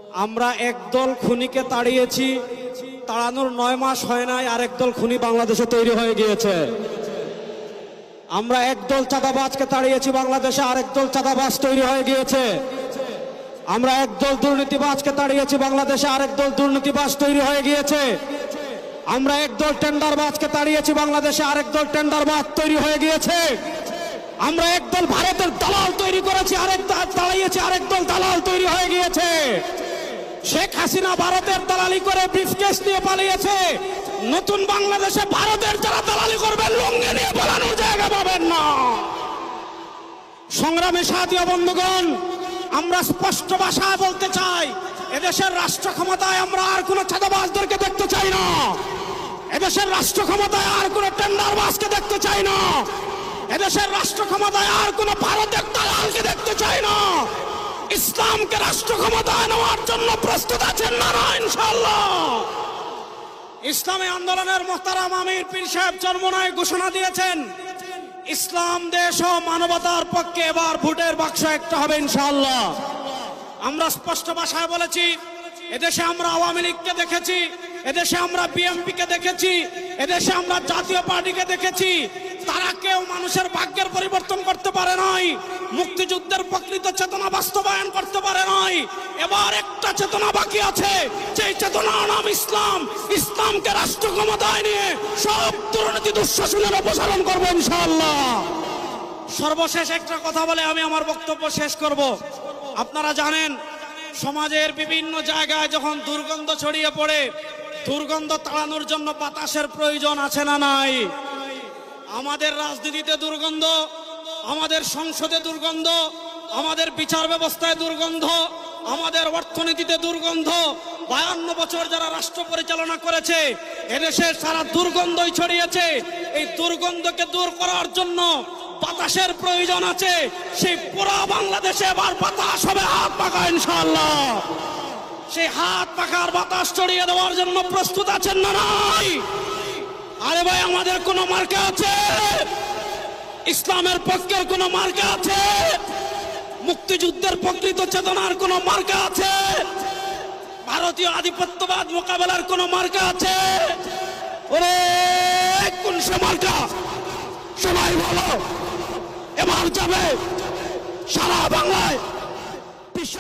আমরা একদল খুনিকে তাড়িয়েছি, তাড়ানোর 9 মাস হয় নাই আরেক দল খুনি বাংলাদেশে তৈরি হয়ে গিয়েছে। আমরা একদল চাঁদাবাজকে তাড়িয়েছি, বাংলাদেশে আরেক দল চাঁদাবাজ তৈরি হয়ে গিয়েছে। আমরা একদল দুর্নীতিবাজকে তাড়িয়েছি, বাংলাদেশে আরেক দল দুর্নীতিবাজ তৈরি হয়ে গিয়েছে। আমরা একদল টেন্ডারবাজকে তাড়িয়েছি, বাংলাদেশে আরেক দল টেন্ডারবাজ তৈরি হয়ে গিয়েছে। আমরা একদল ভারতের দালাল তৈরি করেছি, আরেক দল তাড়িয়েছি, আরেক দল দালাল তৈরি হয়ে গিয়েছে। শেখ হাসিনা ভারতের দালালি করে ব্রিফকেস নিয়ে পালিয়েছে। নতুন বাংলাদেশে ভারতের যারা দালালি করবেন লুঙ্গি নিয়ে পালানোর জায়গা পাবেন না। সংগ্রামী সাথী ও বন্ধুগণ, আমরা স্পষ্ট ভাষায় বলতে চাই, এদেশের রাষ্ট্র ক্ষমতায় আমরা আর কোন চাঁদাবাজদেরকে দেখতে চাই না। এদেশের রাষ্ট্র ক্ষমতায় আর কোন টেন্ডারবাজকে দেখতে চাই না। এদেশের রাষ্ট্র ক্ষমতায় আর কোন ভারতের দালালকে দেখতে চাই না। ইসলামকে রাষ্ট্র ক্ষমতায় নেওয়ার জন্য প্রস্তুত আছেন না? ইনশাআল্লাহ। ইসলামী আন্দোলনের মোহতারাম আমির পীর সাহেব চরমোনাই ঘোষণা দিয়েছেন, ইসলাম দেশ ও মানবতার পক্ষে এবার ভোটের বাক্স একটা হবে ইনশাআল্লাহ। আমরা স্পষ্ট ভাষায় বলেছি, এদেশে আমরা আওয়ামী লীগকে দেখেছি, এদেশে আমরা বিএনপিকে দেখেছি, এদেশে আমরা জাতীয় পার্টিকে দেখেছি। তারা কেউ মানুষের ভাগ্যের পরিবর্তন করতে পারে নাই, মুক্তিযুদ্ধের প্রকৃত চেতনা বাস্তবায়ন করতে পারে নাই। এবার একটা চেতনা বাকি আছে, সেই চেতনার নাম ইসলাম। ইসলামকে রাষ্ট্র ক্ষমতায় নিয়ে সব দুর্নীতি দুঃশাসনের অপসারণ করবো ইনশাআল্লাহ। সর্বশেষ একটা কথা বলে আমি আমার বক্তব্য শেষ করব। আপনারা জানেন, সমাজের বিভিন্ন জায়গায় যখন দুর্গন্ধ ছড়িয়ে পড়ে, দুর্গন্ধ তাড়ানোর জন্য বাতাসের প্রয়োজন আছে না নাই? আমাদের রাজনীতিতে দুর্গন্ধ, আমাদের সংসদে দুর্গন্ধ, আমাদের বিচার ব্যবস্থায় দুর্গন্ধ, আমাদের অর্থনীতিতে দুর্গন্ধ। 52 বছর যারা রাষ্ট্র পরিচালনা করেছে, এদেশের সারা দুর্গন্ধই ছড়িয়েছে। এই দুর্গন্ধকে দূর করার জন্য বাতাসের প্রয়োজন আছে। সেই পুরা বাংলাদেশে এবার বাতাস হবে হাত পাখা ইনশাআল্লাহ। সেই হাত পাখার বাতাস ছড়িয়ে দেওয়ার জন্য প্রস্তুত আছেন না নাই? আরে ভাই, আমাদের কোন মার্কা আছে? ইসলামের পক্ষের কোন মার্কা আছে? মুক্তিযুদ্ধের প্রকৃত চেতনার কোন মার্কা আছে? ভারতীয় আধিপত্যবাদ মোকাবেলার কোন মার্কা আছে? ওরে কোন সে মার্কা? সবাই বলো, এবার যাবে সারা বাংলায় বিশ্ব